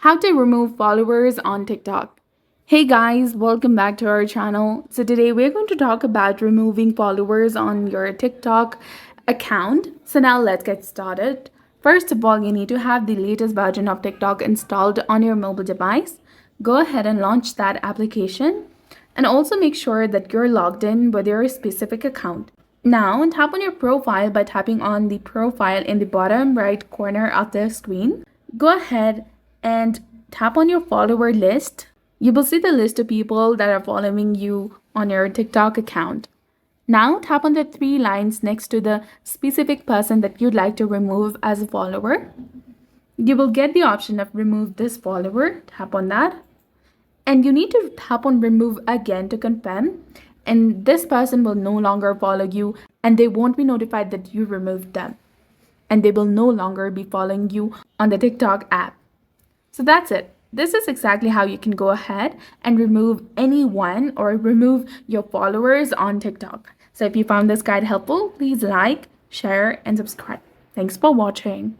How to remove followers on TikTok. Hey guys, welcome back to our channel. So today we're going to talk about removing followers on your TikTok account. So now let's get started. First of all, you need to have the latest version of TikTok installed on your mobile device. Go ahead and launch that application and also make sure that you're logged in with your specific account. Now tap on your profile by tapping on the profile in the bottom right corner of the screen. Go ahead and tap on your follower list. You will see the list of people that are following you on your TikTok account. Now tap on the three lines next to the specific person that you'd like to remove as a follower. You will get the option of remove this follower. Tap on that. And you need to tap on remove again to confirm. And this person will no longer follow you and they won't be notified that you removed them. And they will no longer be following you on the TikTok app. So that's it. This is exactly how you can go ahead and remove anyone or remove your followers on TikTok. So if you found this guide helpful, please like, share, and subscribe. Thanks for watching.